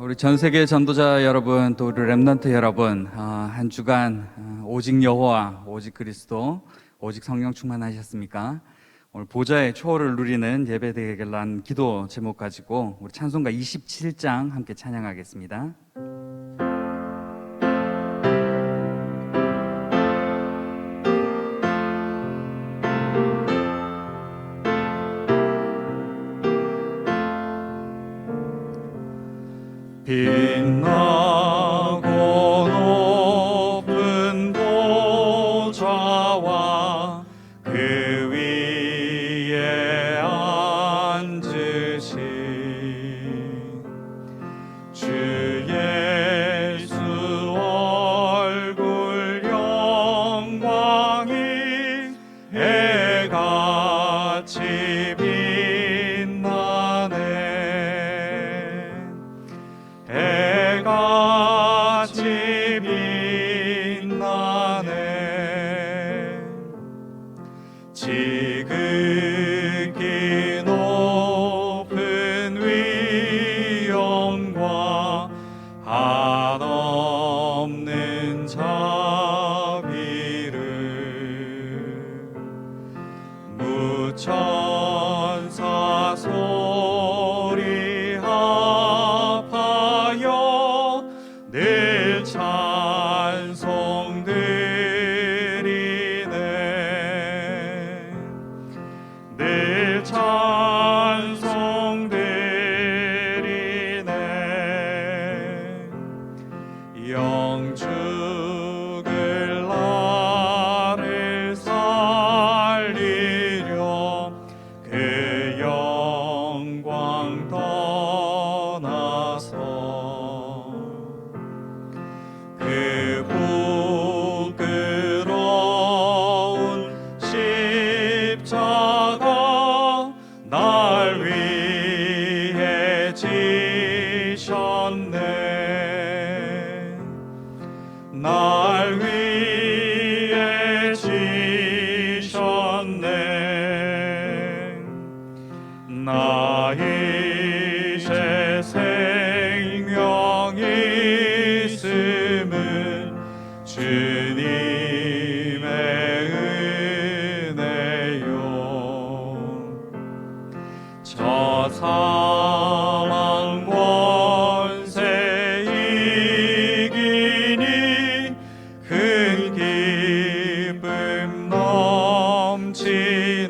우리 전 세계 전도자 여러분, 또 우리 렘넌트 여러분, 한 주간 오직 여호와, 오직 그리스도, 오직 성령 충만하셨습니까? 오늘 보좌의 초월을 누리는 예배 되길란 기도 제목 가지고 우리 찬송가 27장 함께 찬양하겠습니다. 빛나고 높은 보좌와 그 위에 앉으신 주 예수 얼굴 영광이 해같이 빛나네. 해같이 빛나네. 지극히 높은 위엄과 한없는 자비를 무천사 소리 합하여 늘 찬송드리네. 늘 찬송드리네. 영죽을 나를 살리려 그 영광 떠나서 그 부끄러운 십자가 날 위해 지셨네. 날 위해 지셨네. 나의 새 생명이 있음은 주님의 은혜요. 저 사망 권세 이기니 큰 기쁨 넘치네.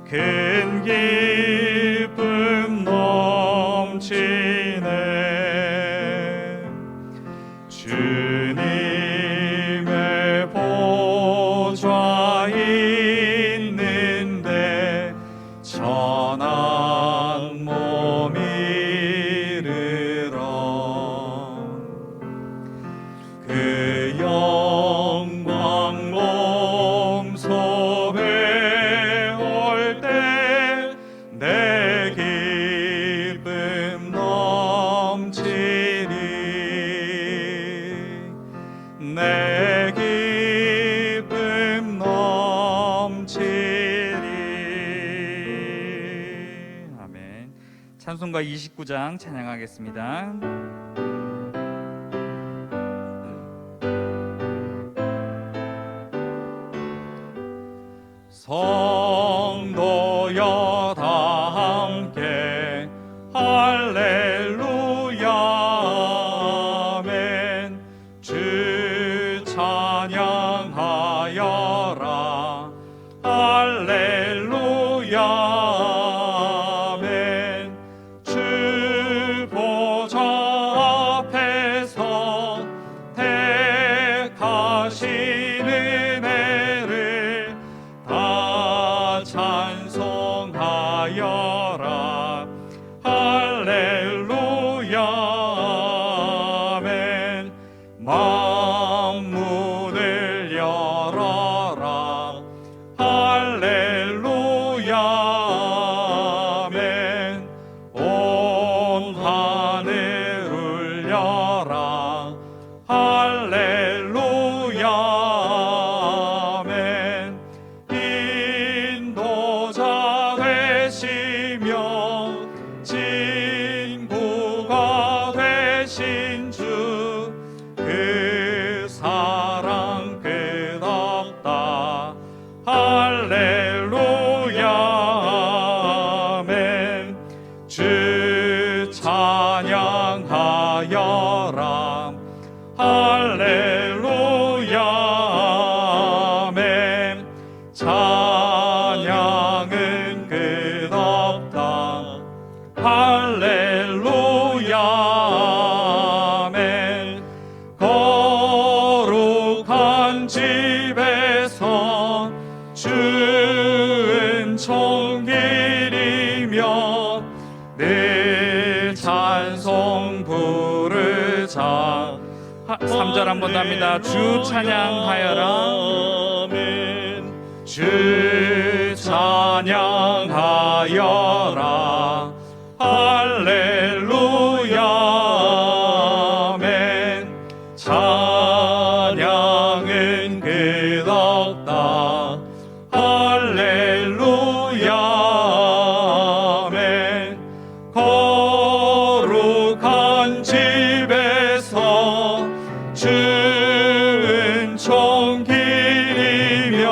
큰 기쁨 넘치네. 주님의 보좌 있는데 천한 몸 이르러 그 영광 몸소에 올 때 내 기쁨 넘치리. 내 기쁨 넘치리. 아멘. 찬송가 29장 찬양하겠습니다. 성도여 다 함께 할렐루야 아멘. 주 찬양하여라 할렐루야 아멘. 주 보좌 주 찬양하여라. 할렐루야 아멘. 찬양은 끝없다. 할렐루야 아멘. 거룩한 집에서 주 은총기리며 늘 찬송 부르자. 3절 한 번 더 합니다. 주 찬양하여라. 주 찬양하여라. 할렐루야 아멘. 찬양은 끝없다. 할렐루야 아멘. 거룩한 집에서 주 은총기리며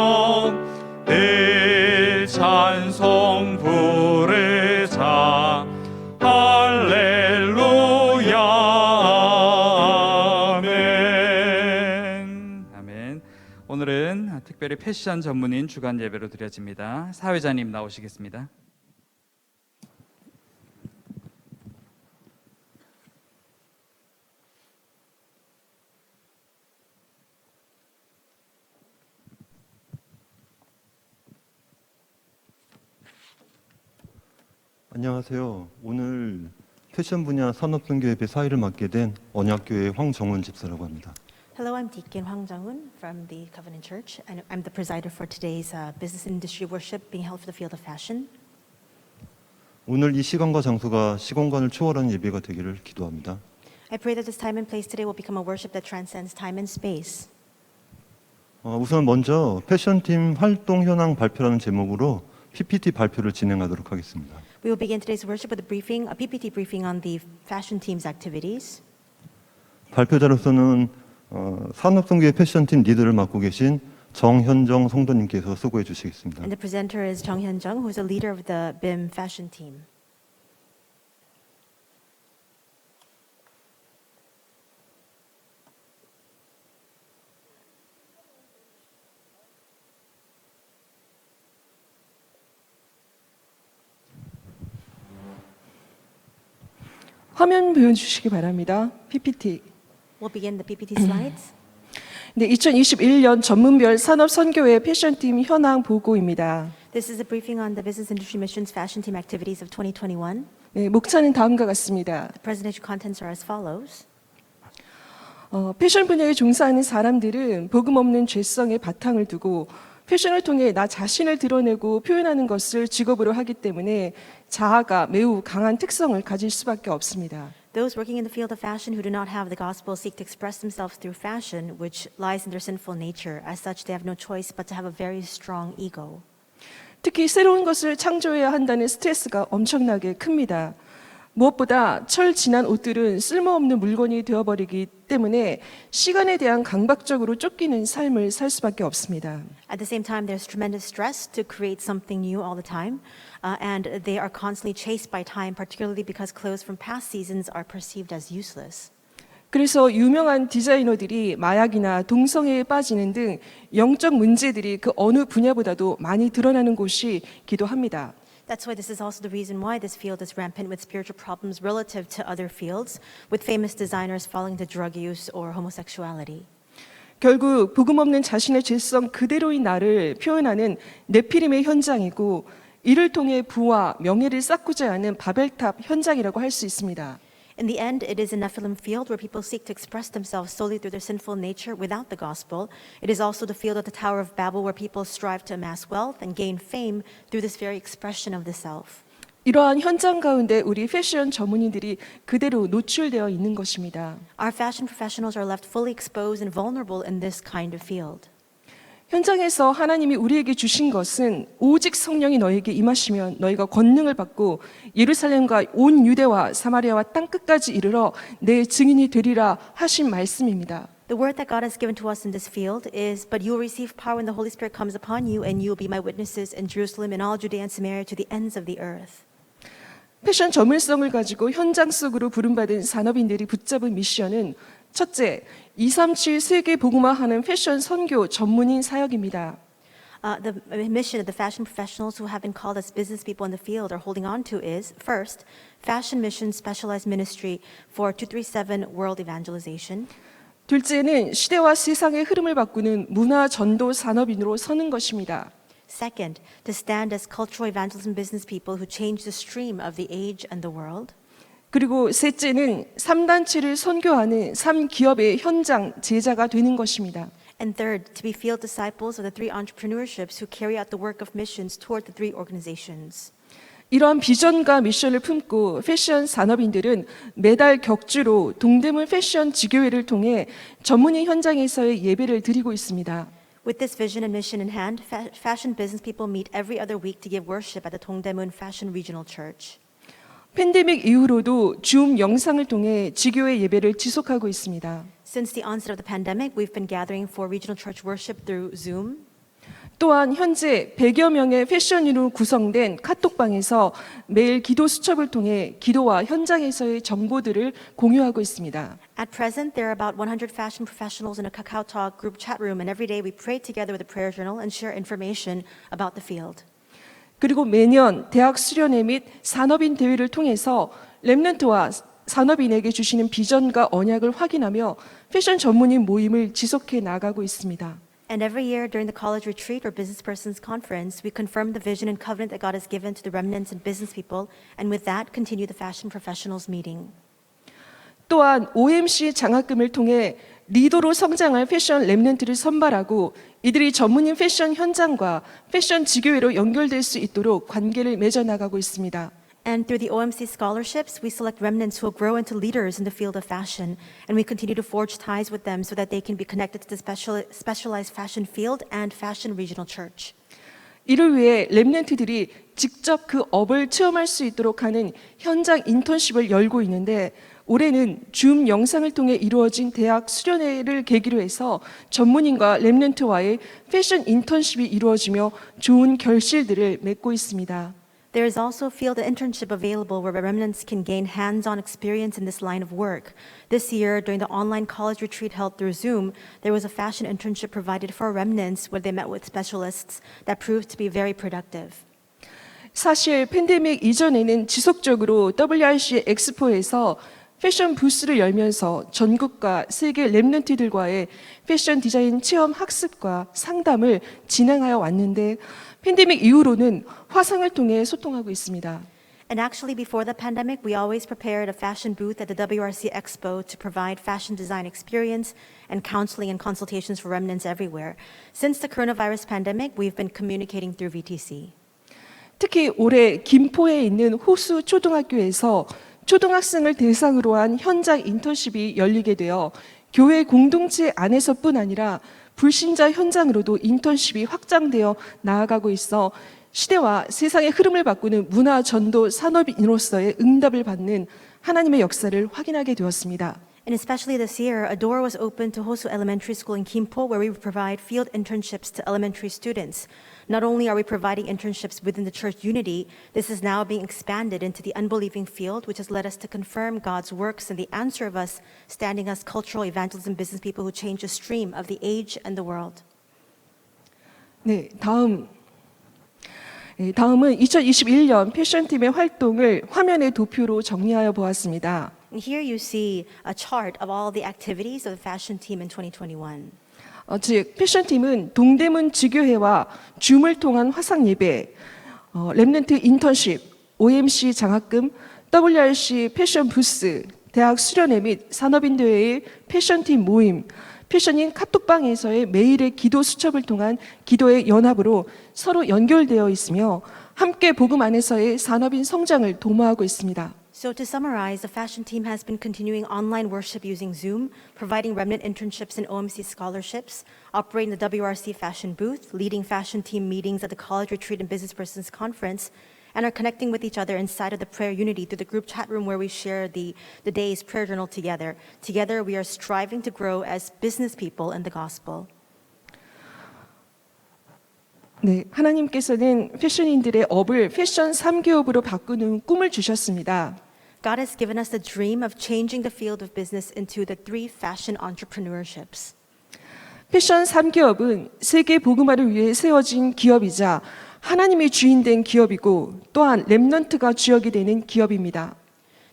늘 찬송 부르자. 할렐루야 아멘. 아멘. 오늘은 특별히 패션 전문인 주간 예배로 드려집니다. 사회자님 나오시겠습니다. 안녕하세요. 오늘 패션 분야 산업선교예배 사회를 맡게 된 언약교회 황정훈 집사라고 합니다. Hello, I'm Deacon Hwang Jung-un from the Covenant Church, and I'm the presider for today's business industry worship being held for the field of fashion. 오늘 이 시간과 장소가 시공간을 초월하는 예배가 되기를 기도합니다. I pray that this time and place today will become a worship that transcends time and space. 우선 먼저 패션팀 활동 현황 발표라는 제목으로 PPT 발표를 진행하도록 하겠습니다. We will begin today's worship with a PPT briefing on the fashion team's activities. 발표자로서는 산업선교회 패션팀 리더를 맡고 계신 정현정 성도님께서 수고해 주시겠습니다. And the presenter is Jung Hyun-jung, who is a leader of the BIM fashion team. 화면 보여주시기 바랍니다. PPT. We'll begin the PPT slides. 네, 2021년 전문별 산업 선교회 패션팀 현황 보고입니다. This is a briefing on the Business Industry Missions fashion team activities of 2021. 네, 목차는 다음과 같습니다. The presentation contents are as follows. 패션 분야에 종사하는 사람들은 복음 없는 죄성의 바탕을 두고 패션을 통해 나 자신을 드러내고 표현하는 것을 직업으로 하기 때문에 자아가 매우 강한 특성을 가질 수밖에 없습니다. Those working in the field of fashion who do not have the gospel seek to express themselves through fashion, which lies in their sinful nature. As such, they have no choice but to have a very strong ego. 특히 새로운 것을 창조해야 한다는 스트레스가 엄청나게 큽니다. 무엇보다 철 지난 옷들은 쓸모없는 물건이 되어버리기 때문에 시간에 대한 강박적으로 쫓기는 삶을 살 수밖에 없습니다. At the same time, there's tremendous stress to create something new all the time, and they are constantly chased by time, particularly because clothes from past seasons are perceived as useless. 그래서 유명한 디자이너들이 마약이나 동성애에 빠지는 등 영적 문제들이 그 어느 분야보다도 많이 드러나는 곳이기도 합니다. That's why this is also the reason why this field is rampant with spiritual problems relative to other fields, with famous designers falling into drug use or homosexuality. 결국 복음 없는 자신의 죄성 그대로인 나를 표현하는 네피림의 현장이고 이를 통해 부와 명예를 쌓고자 하는 바벨탑 현장이라고 할 수 있습니다. In the end, it is a Nephilim field where people seek to express themselves solely through their sinful nature without the gospel. It is also the field of the Tower of Babel where people strive to amass wealth and gain fame through this very expression of the self. 이러한 현장 가운데 우리 패션 전문인들이 그대로 노출되어 있는 것입니다. Our fashion professionals are left fully exposed and vulnerable in this kind of field. 현장에서 하나님이 우리에게 주신 것은 오직 성령이 너에게 임하시면 너희가 권능을 받고 예루살렘과 온 유대와 사마리아와 땅끝까지 이르러 내 증인이 되리라 하신 말씀입니다. The word that God has given to us in this field is, but you will receive power when the Holy Spirit comes upon you, and you will be my witnesses in Jerusalem and all Judea and Samaria to the ends of the earth. 패션 전문성을 가지고 현장 속으로 부름받은 산업인들이 붙잡은 미션은 첫째, 237 세계 복음화하는 패션 선교 전문인 사역입니다. The mission of the fashion professionals who have been called as business people in the field are holding on to is, first, Fashion Mission Specialized Ministry for 237 World Evangelization. 둘째는 시대와 세상의 흐름을 바꾸는 문화 전도 산업인으로 서는 것입니다. Second, to stand as cultural evangelism business people who change the stream of the age and the world. 그리고 셋째는 3단체를 선교하는 3기업의 현장 제자가 되는 것입니다. And third, to be field disciples of the three entrepreneurships who carry out the work of missions toward the three organizations. 이러한 비전과 미션을 품고 패션 산업인들은 매달 격주로 동대문 패션 지교회를 통해 전문인 현장에서의 예배를 드리고 있습니다. With this vision and mission in hand, fashion business people meet every other week to give worship at the Dongdaemun Fashion Regional Church. 팬데믹 이후로도 줌 영상을 통해 지교회 예배를 지속하고 있습니다. Since the onset of the pandemic, we've been gathering for regional church worship through Zoom. 또한 현재 100여 명의 패션인으로 구성된 카톡방에서 매일 기도 수첩을 통해 기도와 현장에서의 정보들을 공유하고 있습니다. At present, there are about 100 fashion professionals in a Kakao Talk group chat room, and every day we pray together with a prayer journal and share information about the field. 그리고 매년 대학 수련회 및 산업인 대회를 통해서 렘넌트와 산업인에게 주시는 비전과 언약을 확인하며 패션 전문인 모임을 지속해 나가고 있습니다. And every year during the college retreat or business persons conference, we confirm the vision and covenant that God has given to the remnants and business people, and with that, continue the fashion professionals meeting. 또한 OMC 장학금을 통해 리더로 성장할 패션 렘넌트를 선발하고 이들이 전문인 패션 현장과 패션 지교회로 연결될 수 있도록 관계를 맺어 나가고 있습니다. And through the OMC scholarships, we select remnants who will grow into leaders in the field of fashion, and we continue to forge ties with them so that they can be connected to the specialized fashion field and fashion regional church. 이를 위해 렘넌트들이 직접 그 업을 체험할 수 있도록 하는 현장 인턴십을 열고 있는데 올해는 줌 영상을 통해 이루어진 대학 수련회를 계기로 해서 전문인과 렘넌트와의 패션 인턴십이 이루어지며 좋은 결실들을 맺고 있습니다. There is also a field internship available where remnants can gain hands-on experience in this line of work. This year, during the online college retreat held through Zoom, there was a fashion internship provided for remnants where they met with specialists that proved to be very productive. 사실 팬데믹 이전에는 지속적으로 WRC 엑스포에서 패션 부스를 열면서 전국과 세계 렘넌트들과의 패션 디자인 체험 학습과 상담을 진행하여 왔는데 팬데믹 이후로는 화상을 통해 소통하고 있습니다. And actually, before the pandemic, we always prepared a fashion booth at the WRC Expo to provide fashion design experience and counseling and consultations for remnants everywhere. Since the coronavirus pandemic, we've been communicating through VTC. 특히 올해 김포에 있는 호수 초등학교에서 초등학생을 대상으로 한 현장 인턴십이 열리게 되어 교회 공동체 안에서뿐 아니라 불신자 현장으로도 인턴십이 확장되어 나아가고 있어 시대와 세상의 흐름을 바꾸는 문화 전도 산업인으로서의 응답을 받는 하나님의 역사를 확인하게 되었습니다. And especially this year, a door was opened to Hosu Elementary School in Gimpo where we provide field internships to elementary students. Not only are we providing internships within the church unity, this is now being expanded into the unbelieving field, which has led us to confirm God's works and the answer of us standing as cultural evangelism business people who change the stream of the age and the world. 네, 다음은 2021년 패션팀의 활동을 화면의 도표로 정리하여 보았습니다. And here you see a chart of all the activities of the fashion team in 2021. 즉 패션팀은 동대문 지교회와 줌을 통한 화상 예배, 렘넌트 인턴십, OMC 장학금, WRC 패션 부스, 대학 수련회 및 산업인 대회의 패션팀 모임, 패션인 카톡방에서의 매일의 기도 수첩을 통한 기도의 연합으로 서로 연결되어 있으며 함께 복음 안에서의 산업인 성장을 도모하고 있습니다. So to summarize, the fashion team has been continuing online worship using Zoom, providing remnant internships and OMC scholarships, operating the WRC fashion booth, leading fashion team meetings at the college retreat and business persons conference, and are connecting with each other inside of the prayer unity through the group chat room where we share the day's prayer journal together. Together, we are striving to grow as business people in the gospel. 네, 하나님께서는 패션인들의 업을 패션 3기업으로 바꾸는 꿈을 주셨습니다. God has given us the dream of changing the field of business into the 3 fashion entrepreneurships. 패션 3기업은 세계 복음화를 위해 세워진 기업이자 하나님의 주인된 기업이고 또한 렘넌트가 주역이 되는 기업입니다.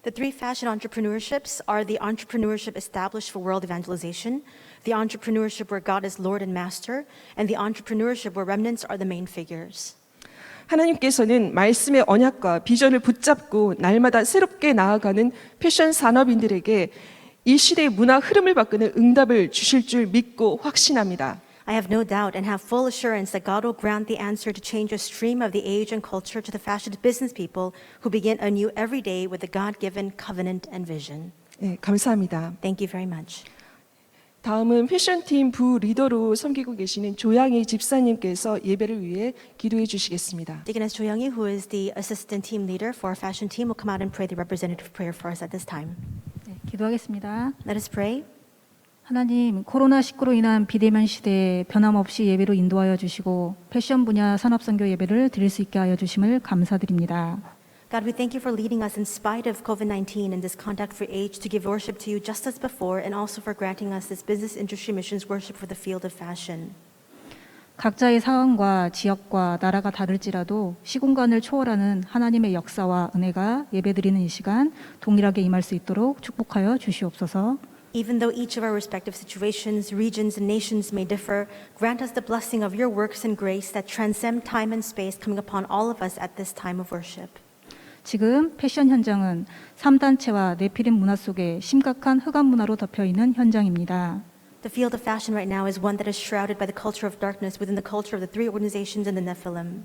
The 3 fashion entrepreneurships are the entrepreneurship established for world evangelization, the entrepreneurship where God is Lord and Master, and the entrepreneurship where remnants are the main figures. 하나님께서는 말씀의 언약과 비전을 붙잡고 날마다 새롭게 나아가는 패션 산업인들에게 이 시대의 문화 흐름을 바꾸는 응답을 주실 줄 믿고 확신합니다. I have no doubt and have full assurance that God will grant the answer to change a stream of the age and culture to the fashion business people who begin anew every day with the God-given covenant and vision. 네, 감사합니다. Thank you very much. 다음은 패션팀 부 리더로 섬기고 계시는 조양희 집사님께서 예배를 위해 기도해 주시겠습니다. Deaconess Jo Young-hee, who is the assistant team leader for our fashion team, will come out and pray the representative prayer for us at this time. 네, 기도하겠습니다. Let us pray. 하나님, 코로나19로 인한 비대면 시대에 변함없이 예배로 인도하여 주시고 패션 분야 산업선교 예배를 드릴 수 있게 하여 주심을 감사드립니다. God, we thank you for leading us in spite of COVID-19 in this contact-free age to give worship to you just as before, and also for granting us this business industry missions worship for the field of fashion. 각자의 상황과 지역과 나라가 다를지라도 시공간을 초월하는 하나님의 역사와 은혜가 예배드리는 이 시간 동일하게 임할 수 있도록 축복하여 주시옵소서. Even though each of our respective situations, regions, and nations may differ, grant us the blessing of your works and grace that transcend time and space coming upon all of us at this time of worship. 지금 패션 현장은 3단체와 네피림 문화 속에 심각한 흑암 문화로 덮여 있는 현장입니다. The field of fashion right now is one that is shrouded by the culture of darkness within the culture of the 3 organizations and the Nephilim.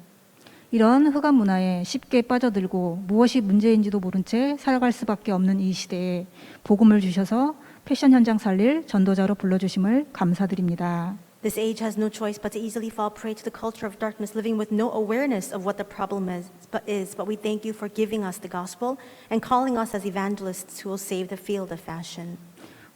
이런 흑암 문화에 쉽게 빠져들고 무엇이 문제인지도 모른 채 살아갈 수밖에 없는 이 시대에 복음을 주셔서 패션 현장 살릴 전도자로 불러주심을 감사드립니다. This age has no choice but to easily fall prey to the culture of darkness, living with no awareness of what the problem is. But we thank you for giving us the gospel and calling us as evangelists who will save the field of fashion.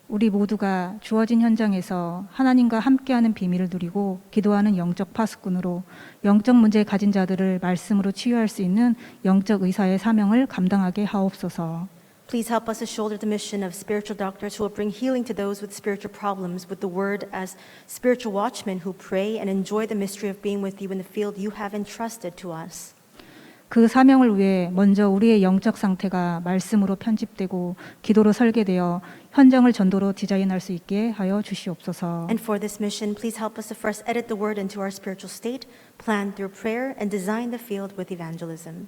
우리 모두가 주어진 현장에서 하나님과 함께하는 비밀을 누리고 기도하는 영적 파수꾼으로 영적 문제 가진 자들을 말씀으로 치유할 수 있는 영적 의사의 사명을 감당하게 하옵소서. Please help us to shoulder the mission of spiritual doctors who will bring healing to those with spiritual problems with the word as spiritual watchmen who pray and enjoy the mystery of being with you in the field you have entrusted to us. 그 사명을 위해 먼저 우리의 영적 상태가 말씀으로 편집되고 기도로 설계되어 현장을 전도로 디자인할 수 있게 하여 주시옵소서. And for this mission, please help us to first edit the word into our spiritual state, plan through prayer, and design the field with evangelism.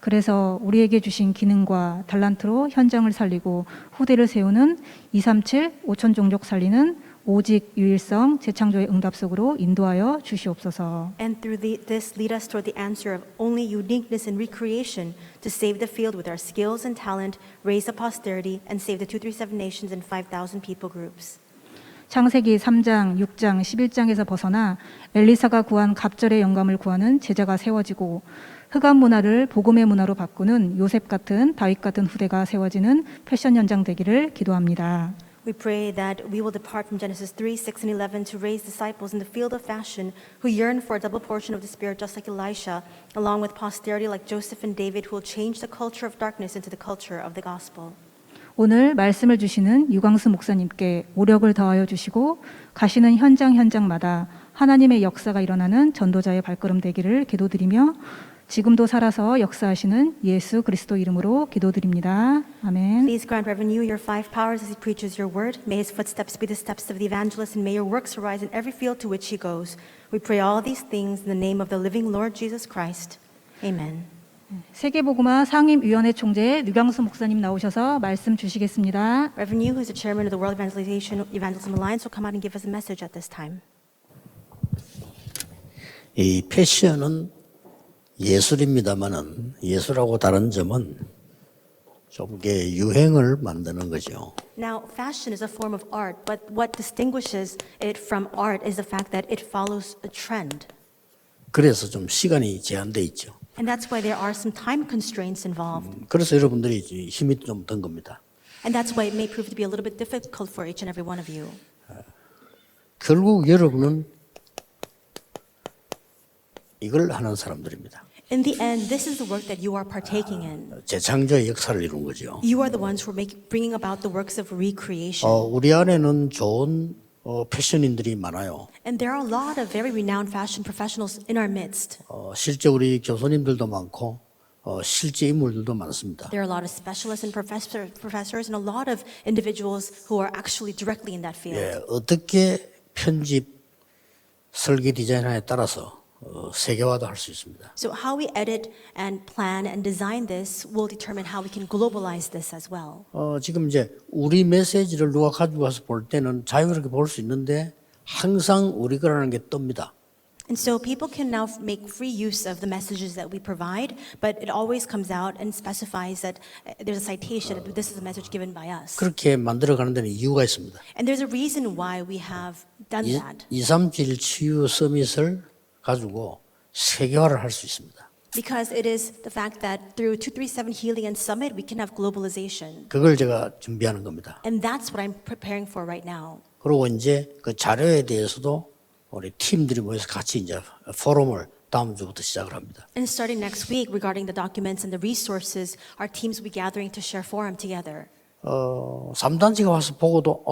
그래서 우리에게 주신 기능과 달란트로 현장을 살리고 후대를 세우는 237 5천 종족 살리는 오직 유일성 재창조의 응답 속으로 인도하여 주시옵소서. And through this, lead us toward the answer of only uniqueness and recreation to save the field with our skills and talent, raise up posterity, and save the 237 nations and 5,000 people groups. 창세기 3장, 6장, 11장에서 벗어나 엘리사가 구한 갑절의 영감을 구하는 제자가 세워지고 흑암 문화를 복음의 문화로 바꾸는 요셉 같은 다윗 같은 후대가 세워지는 패션 현장 되기를 기도합니다. We pray that we will depart from Genesis 3, 6, and 11 to raise disciples in the field of fashion who yearn for a double portion of the Spirit just like Elisha, along with posterity like Joseph and David who will change the culture of darkness into the culture of the gospel. 오늘 말씀을 주시는 유광수 목사님께 오력을 더하여 주시고 가시는 현장마다 하나님의 역사가 일어나는 전도자의 발걸음 되기를 기도드리며 지금도 살아서 역사하시는 예수 그리스도 이름으로 기도드립니다. 아멘. Please grant Reverend Yu your 5 powers as he preaches your word. May his footsteps be the steps of the evangelist, and may your works arise in every field to which he goes. We pray all these things in the name of the living Lord Jesus Christ. Amen. 세계복음화 상임위원회 총재 유광수 목사님 나오셔서 말씀 주시겠습니다. Reverend Yu, who is the chairman of the World Evangelism Alliance, will come out and give us a message at this time. 이 패션은 예술입니다만은 예술하고 다른 점은 좀 게 유행을 만드는 거죠. Now, fashion is a form of art, but what distinguishes it from art is the fact that it follows a trend. 그래서 좀 시간이 제한돼 있죠. And that's why there are some time constraints involved. 그래서 여러분들이 힘이 좀 든 겁니다. And that's why it may prove to be a little bit difficult for each and every one of you. 결국 여러분은 이걸 하는 사람들입니다. In the end, this is the work that you are partaking in. 재창조의 역사를 이룬 거죠. You are the ones who are bringing about the works of recreation. 우리 안에는 좋은 패션인들이 많아요. And there are a lot of very renowned fashion professionals in our midst. 실제 우리 교수님들도 많고 실제 인물들도 많습니다. There are a lot of specialists and professors and a lot of individuals who are actually directly in that field. 예, 어떻게 편집, 설계, 디자인에 따라서 세계화도 할 수 있습니다. So how we edit and plan and design this will determine how we can globalize this as well. 지금 이제 우리 메시지를 누가 가지고 와서 볼 때는 자유롭게 볼 수 있는데 항상 우리 거라는 게 뜹니다. And so people can now make free use of the messages that we provide, but it always comes out and specifies that there's a citation that this is a message given by us. 그렇게 만들어가는 데는 이유가 있습니다. And there's a reason why we have done that. 237 치유 서밋을 가지고 세계화를 할 수 있습니다. Because it is the fact that through 237 Healing and Summit, we can have globalization. 그걸 제가 준비하는 겁니다. And that's what I'm preparing for right now. 그리고 이제 그 자료에 대해서도 우리 팀들이 모여서 같이 이제 포럼을 다음 주부터 시작을 합니다. And starting next week, regarding the documents and the resources, our teams will be gathering to share forum together. 3단체가 와서 보고도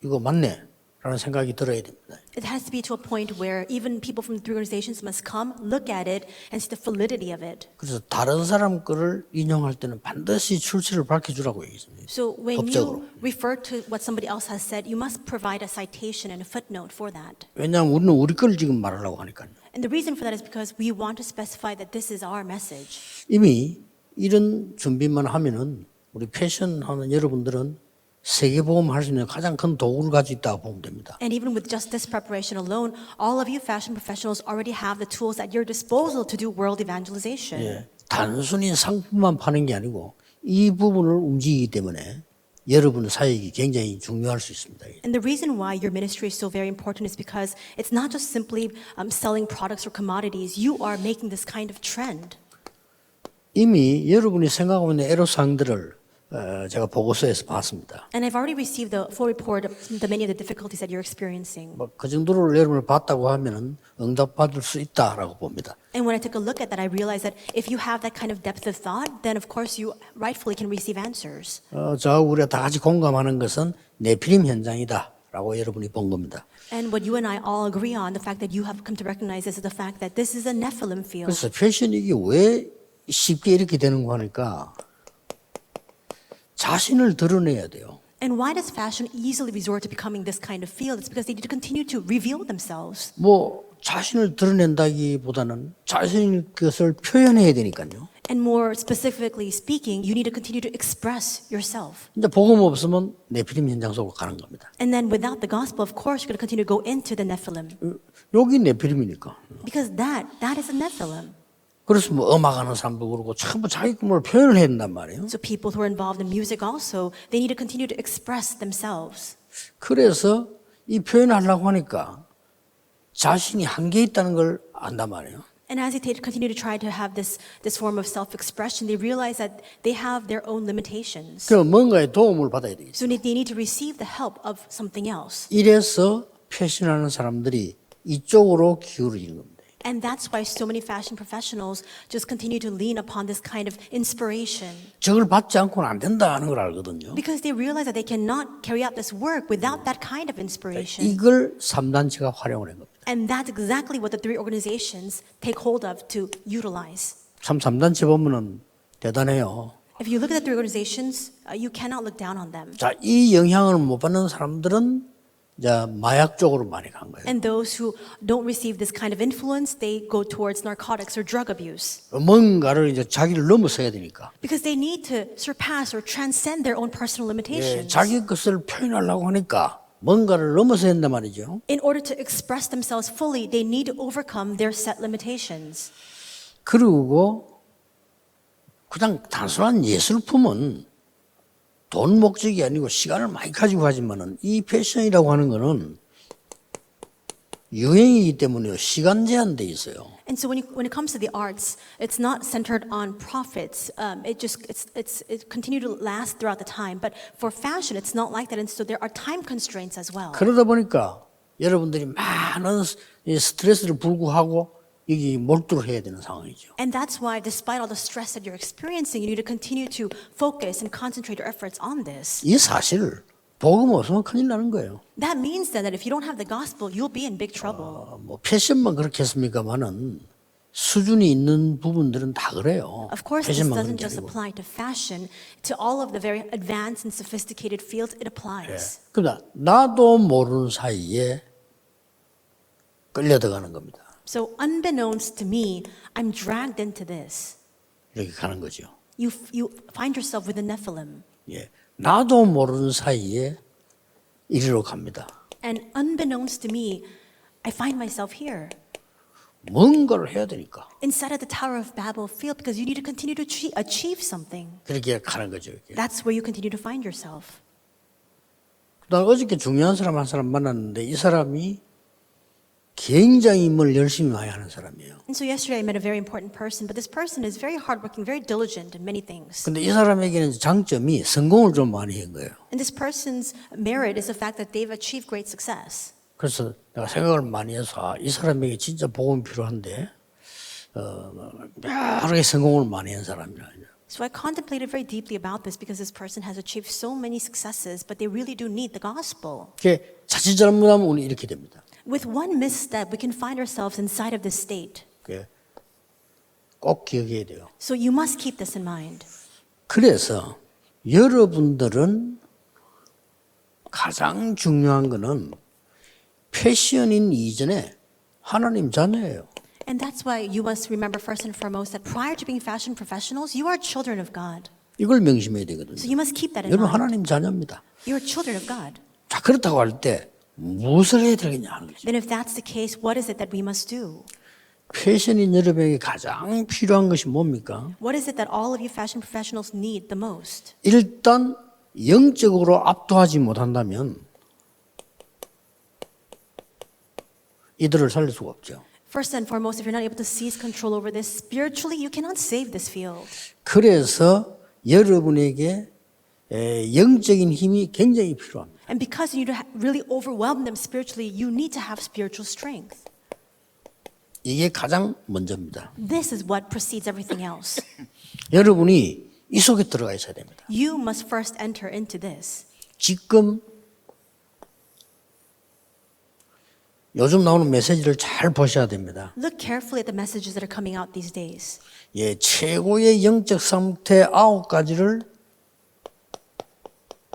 이거 맞네 라는 생각이 들어야 됩니다. It has to be to a point where even people from the three organizations must come, look at it, and see the validity of it. 그래서 다른 사람 거를 인용할 때는 반드시 출처를 밝혀주라고 얘기했습니다. So when 법적으로. you refer to what somebody else has said, you must provide a citation and a footnote for that. 왜냐하면 우리는 우리 걸 지금 말하려고 하니까요. And the reason for that is because we want to specify that this is our message. 이미 이런 준비만 하면은 우리 패션하는 여러분들은 세계보험 할 수 있는 가장 큰 도구를 가지고 있다고 보면 됩니다. And even with just this preparation alone, all of you fashion professionals already have the tools at your disposal to do world evangelization. 예, 단순히 상품만 파는 게 아니고 이 부분을 움직이기 때문에 여러분의 사역이 굉장히 중요할 수 있습니다. And the reason why your ministry is so very important is because it's not just simply selling products or commodities. You are making this kind of trend. 이미 여러분이 생각하고 있는 애로사항들을 제가 보고서에서 봤습니다. And I've already received the full report of the many of the difficulties that you're experiencing. 그 정도로 여러분을 봤다고 하면은 응답받을 수 있다라고 봅니다. And when I took a look at that, I realized that if you have that kind of depth of thought, then of course you rightfully can receive answers. 저하고 우리가 다 같이 공감하는 것은 네피림 현장이다라고 여러분이 본 겁니다. And what you and I all agree on, the fact that you have come to recognize this is the fact that this is a Nephilim field. 그래서 패션이 이게 왜 쉽게 이렇게 되는 거 하니까 자신을 드러내야 돼요. And why does fashion easily resort to becoming this kind of field? It's because they need to continue to reveal themselves. 자신을 드러낸다기보다는 자신의 것을 표현해야 되니까요. And more specifically speaking, you need to continue to express yourself. 이제 복음 없으면 네피림 현장 속으로 가는 겁니다. And then without the gospel, of course, you're going to continue to go into the Nephilim. 여기 네피림이니까. Because that is a Nephilim. 그래서 음악하는 사람도 그러고 전부 자기 꿈을 표현을 해야 된단 말이에요. So people who are involved in music also, they need to continue to express themselves. 그래서 이 표현을 하려고 하니까 자신이 한계 있다는 걸 안단 말이에요. And as they continue to try to have this form of self-expression, they realize that they have their own limitations. 그럼 뭔가의 도움을 받아야 되겠죠. So they need to receive the help of something else. 이래서 패션하는 사람들이 이쪽으로 기울어지는 겁니다. And that's why so many fashion professionals just continue to lean upon this kind of inspiration. 저걸 받지 않고는 안 된다는 걸 알거든요. Because they realize that they cannot carry out this work without that kind of inspiration. 이걸 3단체가 활용을 한 겁니다. And that's exactly what the three organizations take hold of to utilize. 참 3단체 보면은 대단해요. If you look at the three organizations, you cannot look down on them. 자, 이 영향을 못 받는 사람들은 이제 마약 쪽으로 많이 간 거예요. And those who don't receive this kind of influence, they go towards narcotics or drug abuse. 뭔가를 이제 자기를 넘어서야 되니까. Because they need to surpass or transcend their own personal limitations. 자기 것을 표현하려고 하니까 뭔가를 넘어서야 된단 말이죠. In order to express themselves fully, they need to overcome their set limitations. 그리고 그냥 단순한 예술품은 돈 목적이 아니고 시간을 많이 가지고 하지만은 이 패션이라고 하는 거는 유행이기 때문에 시간 제한돼 있어요. And so when it comes to the arts, it's not centered on profits. It continue to last throughout the time. But for fashion, it's not like that. And so there are time constraints as well. 그러다 보니까 여러분들이 많은 스트레스를 불구하고 여기 몰두를 해야 되는 상황이죠. And that's why, despite all the stress that you're experiencing, you need to continue to focus and concentrate your efforts on this. 이 사실 복음 없으면 큰일 나는 거예요. That means then that if you don't have the gospel, you'll be in big trouble. 뭐 패션만 그렇게 했습니까만은 수준이 있는 부분들은 다 그래요. Of course, this 패션만 그런 doesn't 게 just 아니고. apply to fashion. To all of the very advanced and sophisticated fields, it applies. 그러니까 나도 모르는 사이에 끌려 들어가는 겁니다. So, unbeknownst to me, I'm dragged into this. 이렇게 가는 거죠. You find yourself with the Nephilim. 예, 나도 모르는 사이에 이리로 갑니다. And unbeknownst to me, I find myself here, 뭔가를 해야 되니까 inside of the Tower of Babel field, because you need to continue to achieve something. 그렇게 가는 거죠. 이렇게. That's where you continue to find yourself. 나 어저께 중요한 사람 한 사람 만났는데 이 사람이 굉장히 뭘 열심히 많이 하는 사람이에요. And so yesterday I met a very important person, but this person is very hardworking, very diligent in many things. 근데 이 사람에게는 장점이 성공을 좀 많이 한 거예요. And this person's merit is the fact that they've achieved great success. 그래서 내가 생각을 많이 해서 이 사람에게 진짜 복음이 필요한데 여러 개 성공을 많이 한 사람이라. So I contemplated very deeply about this because this person has achieved so many successes, but they really do need the gospel. 이게 자칫 잘못하면 우리 이렇게 됩니다. With one misstep, we can find ourselves inside of this state. 꼭 기억해야 돼요. So you must keep this in mind. 그래서 여러분들은 가장 중요한 거는 패션인 이전에 하나님 자녀예요. And that's why you must remember first and foremost that prior to being fashion professionals, you are children of God. 이걸 명심해야 되거든요. So you must keep that in 여러분 mind. 하나님 자녀입니다. You are children of God. 자 그렇다고 할 때 무엇을 해야 되겠냐 하는 거죠. Then if that's the case, what is it that we must do? 패션인 여러분에게 가장 필요한 것이 뭡니까? What is it that all of you fashion professionals need the most? 일단 영적으로 압도하지 못한다면 이들을 살릴 수가 없죠. First and foremost, if you're not able to seize control over this spiritually, you cannot save this field. 그래서 여러분에게 영적인 힘이 굉장히 필요합니다. And because you need to really overwhelm them spiritually, you need to have spiritual strength. 이게 가장 먼저입니다. This is what precedes everything else. 여러분이 이 속에 들어가 있어야 됩니다. You must first enter into this. 지금 요즘 나오는 메시지를 잘 보셔야 됩니다. Look carefully at the messages that are coming out these days. 예, 최고의 영적 상태 9가지를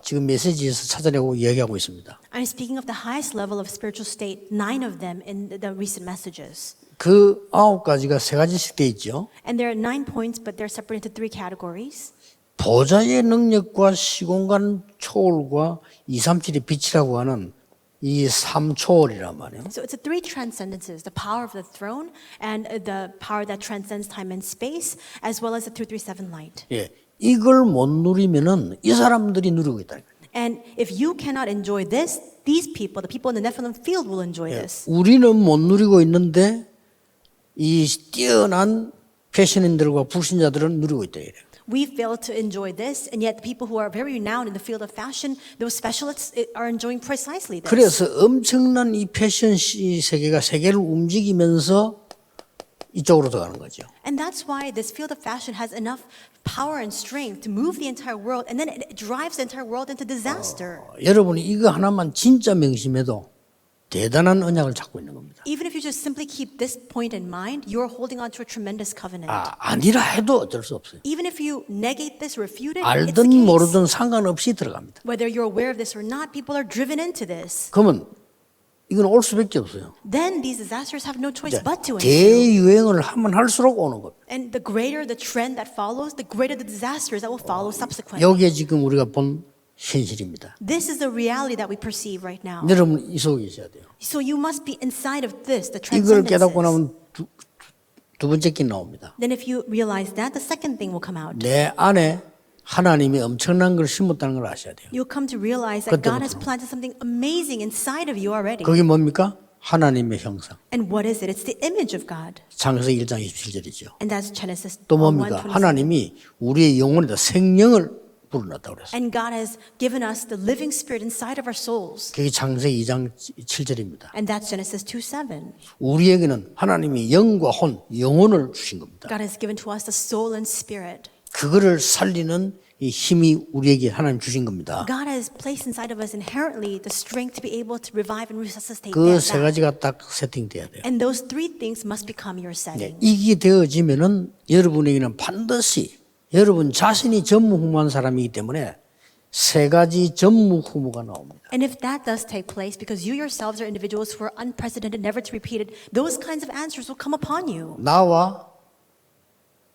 지금 메시지에서 찾아내고 이야기하고 있습니다. I'm speaking of the highest level of spiritual state, 9 of them in the recent messages. 그 9가지가 3가지씩 돼 있죠. And there are 9 points, but they're separated into 3 categories. 보좌의 능력과 시공간 초월과 237의 빛이라고 하는 이 3초월이란 말이에요. So it's the 3 transcendences, the power of the throne and the power that transcends time and space, as well as the 237 light. 예, 이걸 못 누리면은 이 사람들이 누리고 있다는 거예요. And if you cannot enjoy this, these people, the people in the Nephilim field will enjoy this. 우리는 못 누리고 있는데 이 뛰어난 패션인들과 불신자들은 누리고 있다 이래요. We fail to enjoy this, and yet the people who are very renowned in the field of fashion, those specialists are enjoying precisely this. 그래서 엄청난 이 패션 세계가 세계를 움직이면서 이쪽으로 들어가는 거죠. And that's why this field of fashion has enough power and strength to move the entire world, and then it drives the entire world into disaster. 여러분이 이거 하나만 진짜 명심해도 대단한 언약을 잡고 있는 겁니다. Even if you just simply keep this point in mind, you're holding on to a tremendous covenant. 아니라 해도 어쩔 수 없어요. Even if you negate this, refute it, it's the 알든 case. 모르든 상관없이 들어갑니다. Whether you're aware of this or not, people are driven into this. 그러면 이건 올 수밖에 없어요. Then these disasters have no choice but to ensue. 대유행을 하면 할수록 오는 겁니다. And the greater the trend that follows, the greater the disasters that will follow subsequently. 여기에 지금 우리가 본 현실입니다. This is the reality that we perceive right now. 여러분 이 속에 있어야 돼요. So you must be inside of this, the 이걸 깨닫고 transcendences. 나면 두 번째 길 나옵니다. Then if you realize that, the second thing will come out. 내 안에 하나님이 엄청난 걸 심었다는 걸 아셔야 돼요. You'll come to realize that God has 그때부터. planted something amazing inside of you already. 그게 뭡니까? 하나님의 형상. And what is it? It's the image of God. 창세기 1장 27절이죠. And that's Genesis 또 뭡니까? 1:27. 하나님이 우리의 영혼에다 생명을 불어넣었다고 그랬어요. And God has given us the living spirit inside of our souls. 그게 창세기 2장 7절입니다. And that's Genesis 2:7. 우리에게는 하나님이 영과 혼, 영혼을 주신 겁니다. God has given to us the soul and spirit. 그거를 살리는 이 힘이 우리에게 하나님 주신 겁니다. God has placed inside of us inherently the strength to be able to revive and resuscitate 그 that. 세 가지가 딱 세팅돼야 돼요. And those three things must become your 네, setting. 이게 되어지면은 여러분에게는 반드시 여러분 자신이 전무후무한 사람이기 때문에 세 가지 전무후무가 나옵니다. And if that does take place, because you yourselves are individuals who are unprecedented, never to be repeated, those kinds of answers will come upon you. 나와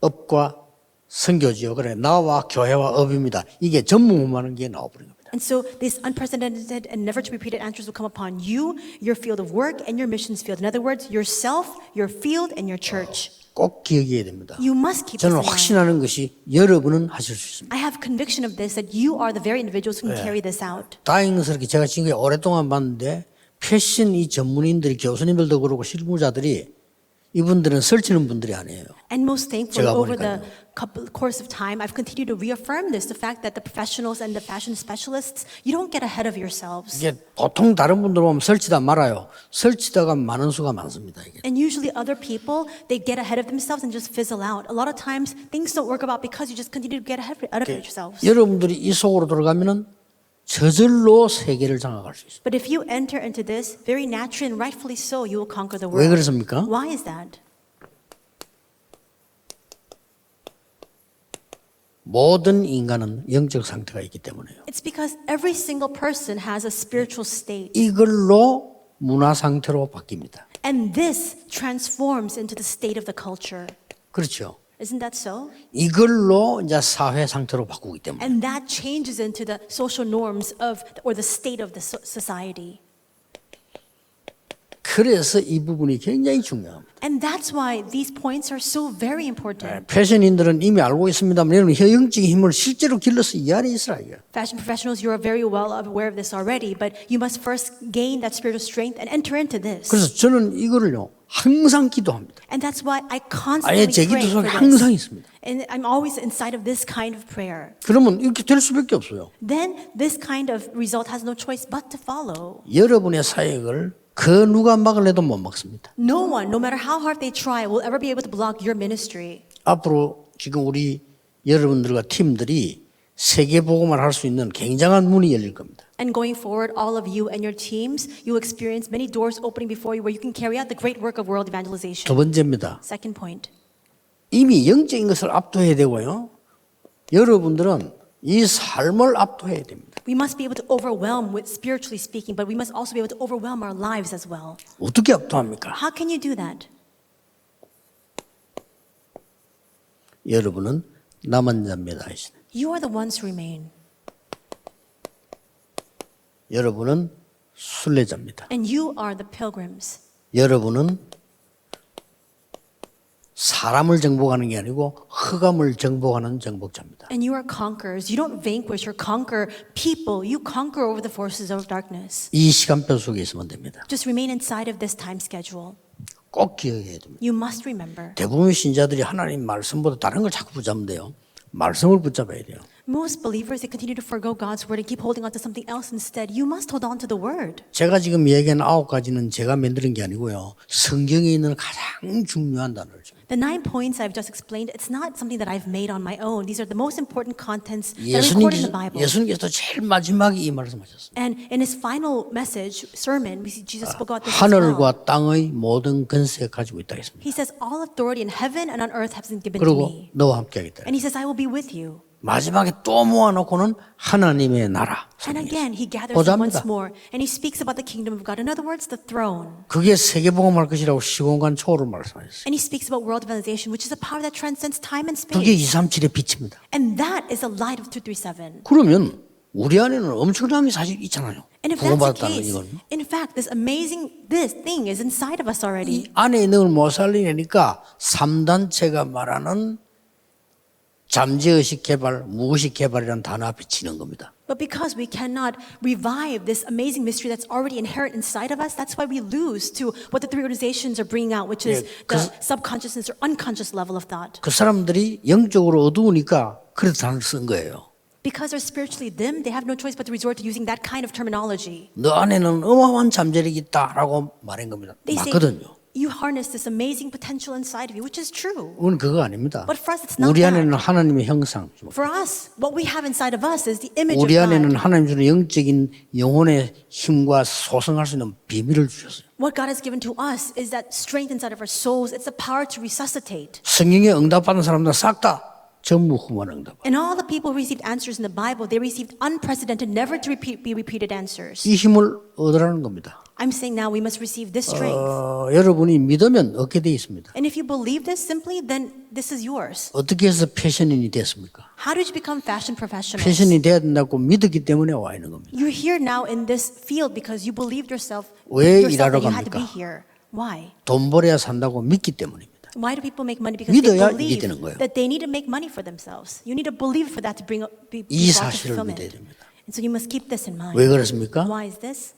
업과 선교지요. 그래 나와 교회와 업입니다. 이게 전무후무하는 게 나와버린 겁니다. And so these unprecedented and never to be repeated answers will come upon you, your field of work, and your missions field. In other words, yourself, your field, and your church. 꼭 기억해야 됩니다. You must keep this 저는 in mind. 확신하는 것이 여러분은 하실 수 있습니다. I have conviction of this, that you are the very individuals who can carry this out. 다행스럽게 제가 지금까지 오랫동안 봤는데 패션 이 전문인들이 교수님들도 그렇고 실무자들이 이분들은 설치는 분들이 아니에요. And most thankfully, 제가 over the 보니까요. course of time, I've continued to reaffirm this, the fact that the professionals and the fashion specialists, you don't get ahead of yourselves. 이게 보통 다른 분들 보면 설치다 말아요. 설치다가 많은 수가 많습니다. 이게. And usually other people, they get ahead of themselves and just fizzle out. A lot of times, things don't work out because you just continue to get ahead of yourselves. 여러분들이 이 속으로 들어가면은 저절로 세계를 장악할 수 있어요. But if you enter into this, very naturally and rightfully so, you will conquer the 왜 world. 그렇습니까? Why is that? 모든 인간은 영적 상태가 있기 때문에요. It's because every single person has a spiritual state. 이걸로 문화 상태로 바뀝니다. And this transforms into the state of the culture. 그렇죠. Isn't that so? 이걸로 이제 사회 상태로 바꾸기 때문에 And that changes into the social norms of, or the state of the society. 그래서 이 부분이 굉장히 중요합니다. And that's why these points are so very important. 패션인들은 이미 알고 있습니다만 여러분 영적인 힘을 실제로 길러서 이 안에 있으라 이거예요. Fashion professionals, you are very well aware of this already, but you must first gain that spiritual strength and enter into this. 그래서 저는 이거를요 항상 기도합니다. And that's why I 아예 constantly 제 pray 기도 for 속에 항상 this. 있습니다. And I'm always inside of this kind of prayer. 그러면 이렇게 될 수밖에 없어요. Then this kind of result has no choice but to follow. 여러분의 사역을 그 누가 막을래도 못 막습니다. No one, no matter how hard they try, will ever be able to block your ministry. 앞으로 지금 우리 여러분들과 팀들이 세계 복음을 할 수 있는 굉장한 문이 열릴 겁니다. And going forward, all of you and your teams, you will experience many doors opening before you where you can carry out the great work of world evangelization. 두 번째입니다. Second point. 이미 영적인 것을 압도해야 되고요. 여러분들은 이 삶을 압도해야 됩니다. We must be able to overwhelm with spiritually speaking, but we must also be able to overwhelm our lives as well. 어떻게 압도합니까? How can you do that? 여러분은 남은 자입니다. You are the ones who remain. 여러분은 순례자입니다. And you are the pilgrims. 여러분은 사람을 정복하는 게 아니고 흑암을 정복하는 정복자입니다. And you are conquerors. You don't vanquish or conquer people. You conquer over the forces of darkness. 이 시간표 속에 있으면 됩니다. Just remain inside of this time schedule. 꼭 기억해야 됩니다. You must remember. 대부분 신자들이 하나님 말씀보다 다른 걸 자꾸 붙잡으면 돼요. 말씀을 붙잡아야 돼요. Most believers, they continue to forgo God's word and keep holding on to something else instead. You must hold on to the word. 제가 지금 얘기한 9가지는 제가 만드는 게 아니고요. 성경에 있는 가장 중요한 단어를 줍니다. The 9 points I've just explained, it's not something that I've made on my own. These are the most important contents that are recorded in the Bible. 예수님께서 제일 마지막에 이 말씀하셨습니다. And in his final message, sermon, we see Jesus spoke about this as well. 하늘과 땅의 모든 권세가 가지고 있다 했습니다. He says, all authority in heaven and on earth has been given to 그리고 me. 너와 함께 하겠다. And he says, I will be with you. 마지막에 또 모아놓고는 하나님의 나라. And again, he gathers them once 보좌입니다. more. And he speaks about the kingdom of God. In other words, the throne. 그게 세계복음할 것이라고 시공간 초월을 말씀하셨어요. And he speaks about world evangelization, which is a power that transcends time and 그게 space. 237의 빛입니다. And that is the light of 237. 그러면 우리 안에는 엄청난 게 사실 있잖아요. And if that's the 구원받았다는 case, 이건. in fact, this thing is inside of us already. 이 안에 있는 걸 못 살리니까 3단체가 말하는 잠재의식 개발, 무의식 개발이라는 단어 앞에 치는 겁니다. But because we cannot revive this amazing mystery that's already inherent inside of us, that's why we lose to what the three organizations are bringing out, which is the subconsciousness or unconscious level of thought. 그 사람들이 영적으로 어두우니까 그런 단어를 쓴 거예요. Because they're spiritually dim, they have no choice but to resort to using that kind of terminology. 너 안에는 어마어마한 잠재력이 있다라고 말한 겁니다. They say, 맞거든요. you harness this amazing potential inside of you, which is true. 그건 그거 아닙니다. But for us, it's not 우리 that. 안에는 하나님의 형상, For us, what we have inside of us is the image of 우리 안에는 God. 하나님 주는 영적인 영혼의 힘과 소성할 수 있는 비밀을 주셨어요. What God has given to us is that strength inside of our souls. It's the power to resuscitate. 성경에 응답받은 사람들 싹 다 전무후무한 응답. And all the people who received answers in the Bible, they received unprecedented, never to be repeated answers. 이 힘을 얻으라는 겁니다. I'm saying now we must receive this strength. 여러분이 믿으면 얻게 돼 있습니다. And if you believe this simply, then this is yours. 어떻게 해서 패션인이 됐습니까? How did you become fashion professionals? 패션이 돼야 된다고 믿었기 때문에 와 있는 겁니다. You're here now in this field because you believed yourself 왜 that 일하러 you had to be 갑니까? here. Why? 돈 벌어야 산다고 믿기 때문입니다. Why do people make money? Because they 믿어야 이게 believe 되는 거예요. that they need to make money for themselves. You need to believe for that to be 이 brought to 사실을 fulfillment. 믿어야 됩니다. And so you must keep this in mind. 왜 그렇습니까? Why is this?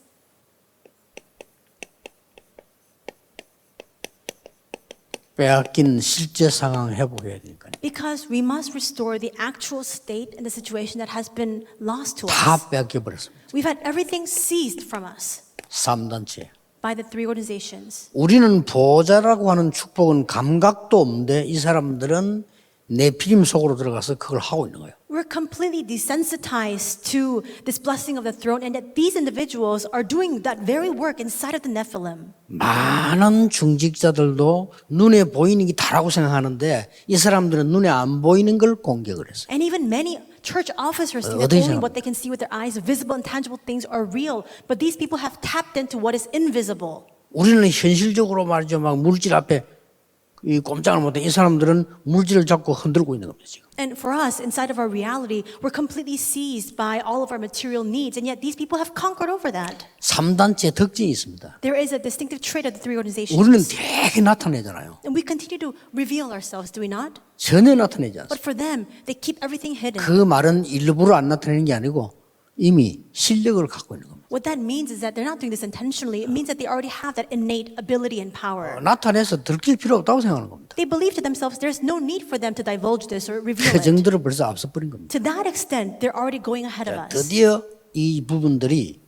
빼앗긴 실제 상황 회복해야 되니까요. Because we must restore the actual state and the situation that has been lost to 다 us. 빼앗겨 버렸습니다. We've had everything seized from us 3단체. by the three organizations. 우리는 보호자라고 하는 축복은 감각도 없는데 이 사람들은 내 피림 속으로 들어가서 그걸 하고 있는 거예요. We're completely desensitized to this blessing of the throne, and yet these individuals are doing that very work inside of the Nephilim. 많은 중직자들도 눈에 보이는 게 다라고 생각하는데 이 사람들은 눈에 안 보이는 걸 공격을 했어요. And even many church officers think that 어디 only 생각- what they can see with their eyes, visible and tangible things, are real. But these people have tapped into what is invisible. 우리는 현실적으로 말이죠. 막 물질 앞에 이 꼼짝을 못해 이 사람들은 물질을 잡고 흔들고 있는 겁니다. 지금. And for us, inside of our reality, we're completely seized by all of our material needs, and yet these people have conquered over that. 3단체 특징이 있습니다. There is a distinctive trait of the three organizations. 우리는 되게 나타내잖아요. And we continue to reveal ourselves, do we not? 전혀 나타내지 않습니다. But for them, they keep everything hidden. 그 말은 일부러 안 나타내는 게 아니고 이미 실력을 갖고 있는 겁니다. What that means is that they're not doing this intentionally. It means that they already have that innate ability and power. 나타내서 들킬 필요 없다고 생각하는 겁니다. They believe to themselves there's no need for them to divulge this or reveal 그 it. 정도로 벌써 앞서 버린 겁니다. To that extent, they're already going ahead of us. 드디어 이 부분들이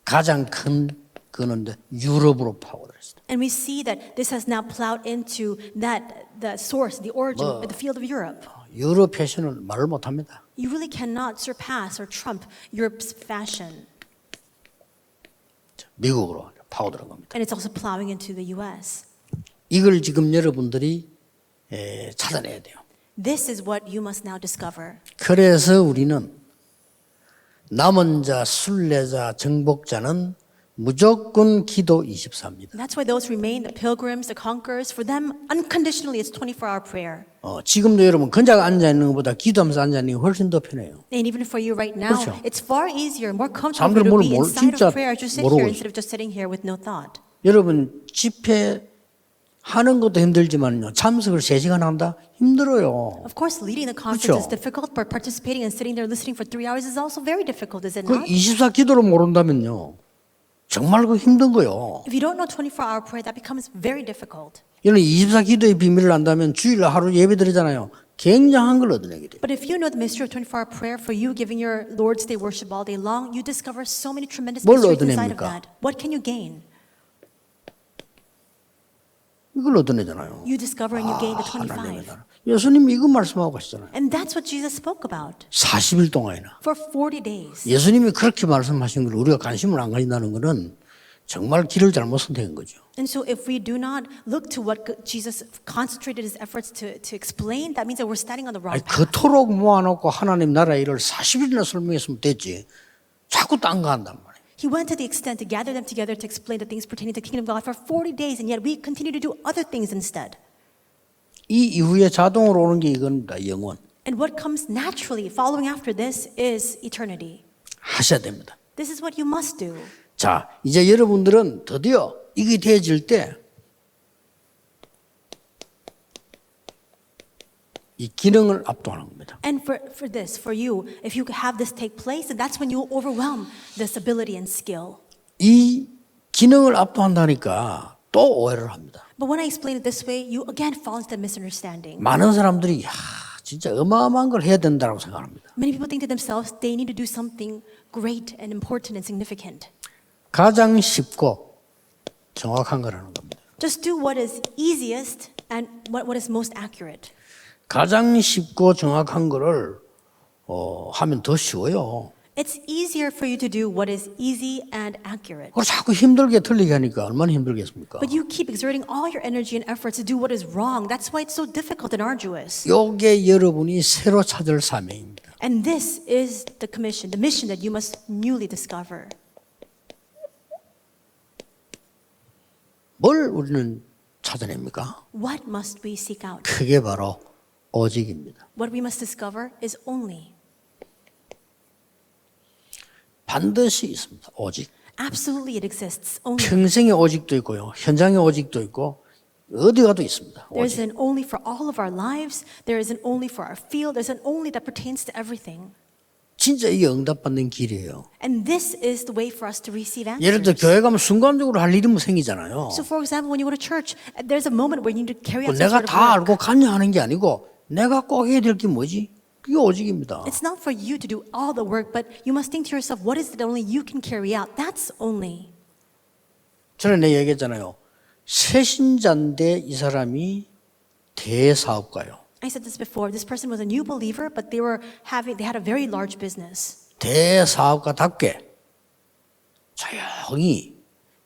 가장 큰 그는 유럽으로 파고들었어요. And we see that this has now plowed into the source, the origin, the field of Europe. 유럽 패션을 말을 못합니다. You really cannot surpass or trump Europe's fashion. 미국으로 파고들은 겁니다. And it's also plowing into the US. 이걸 지금 여러분들이 찾아내야 돼요. This is what you must now discover. 그래서 우리는 남은 자, 순례자, 정복자는 무조건 기도 24입니다. That's why those who remain, the pilgrims, the conquerors, for them, unconditionally, it's 24-hour prayer. 지금도 여러분 건자가 앉아있는 것보다 기도하면서 앉아있는 게 훨씬 더 편해요. And even for you right now, 그렇죠. it's far easier, more comfortable 사람들은 to 뭘 be 모르- inside 진짜 of prayer as you sit 모르고 here 있어요. instead of just sitting here with no thought. 여러분 집회 하는 것도 힘들지만요. 참석을 3시간 한다? 힘들어요. Of course, leading the conference 그렇죠. is difficult, but participating and sitting there listening for 3 hours is also very difficult, is it 그 not? 24 기도를 모른다면요. 정말 그 힘든 거예요. If you don't know 24-hour prayer, that becomes very difficult. 여러분 24 기도의 비밀을 안다면 주일 하루 예배 드리잖아요. 굉장한 걸 얻어내게 돼요. But if you know the mystery of 24-hour prayer, for you giving your Lord's Day worship all day long, you discover so many tremendous 뭘 mysteries inside of 얻어냅니까? that. What can you gain? 이걸 얻어내잖아요. You discover and you gain the 하나님의 25. 나라. 예수님이 이거 말씀하고 가시잖아요. And that's what Jesus spoke about 40일 동안이나. for 40 days. 예수님이 그렇게 말씀하신 걸 우리가 관심을 안 가진다는 것은 정말 길을 잘못 선택한 거죠. And so if we do not look to what Jesus concentrated his efforts to explain, that means that we're standing on the wrong 아니, path. 그토록 모아놓고 하나님 나라 일을 40일이나 설명했으면 됐지. 자꾸 딴 거 한단 말이에요. He went to the extent to gather them together to explain the things pertaining to the kingdom of God for 40 days, and yet we continue to do other things instead. 이 이후에 자동으로 오는 게 이겁니다. 영원. And what comes naturally following after this is eternity. 하셔야 됩니다. This is what you must do. 자, 이제 여러분들은 드디어 이게 되어질 때 이 기능을 압도하는 겁니다. And for this, for you, if you have this take place, then that's when you will overwhelm this ability and skill. 이 기능을 압도한다니까 또 오해를 합니다. But when I explain it this way, you again fall into the misunderstanding. 많은 사람들이 야, 진짜 어마어마한 걸 해야 된다고 생각합니다. Many people think to themselves they need to do something great and important and significant. 가장 쉽고 정확한 거라는 겁니다. Just do what is easiest and what is most accurate. 가장 쉽고 정확한 거를 하면 더 쉬워요. It's easier for you to do what is easy and accurate. 그걸 자꾸 힘들게 틀리게 하니까 얼마나 힘들겠습니까? But you keep exerting all your energy and efforts to do what is wrong. That's why it's so difficult and arduous. 요게 여러분이 새로 찾을 사명입니다. And this is the commission, the mission that you must newly discover. 뭘 우리는 찾아냅니까? What must we seek out? 그게 바로 오직입니다. What we must discover is only. 반드시 있습니다. 오직. Absolutely it exists. Only. 평생의 오직도 있고요. 현장의 오직도 있고 어디 가도 있습니다. There's 오직. an only for all of our lives. There is an only for our field. There's an only that pertains to everything. 진짜 이게 응답받는 길이에요. And this is the way for us to receive 예를 들어 answers. 교회 가면 순간적으로 할 일이 뭐 생기잖아요. So for example, when you go to church, there's a moment where you need to carry out some 내가 sort of 다 work. 알고 관여하는 게 아니고 내가 꼭 해야 될 게 뭐지? 그게 오직입니다. It's not for you to do all the work, but you must think to yourself, what is it that only you can carry out? That's only. 전에 내가 얘기했잖아요. 새신자인데 이 사람이 대사업가요. I said this before. This person was a new believer, but they had a very large business. 대사업가답게 조용히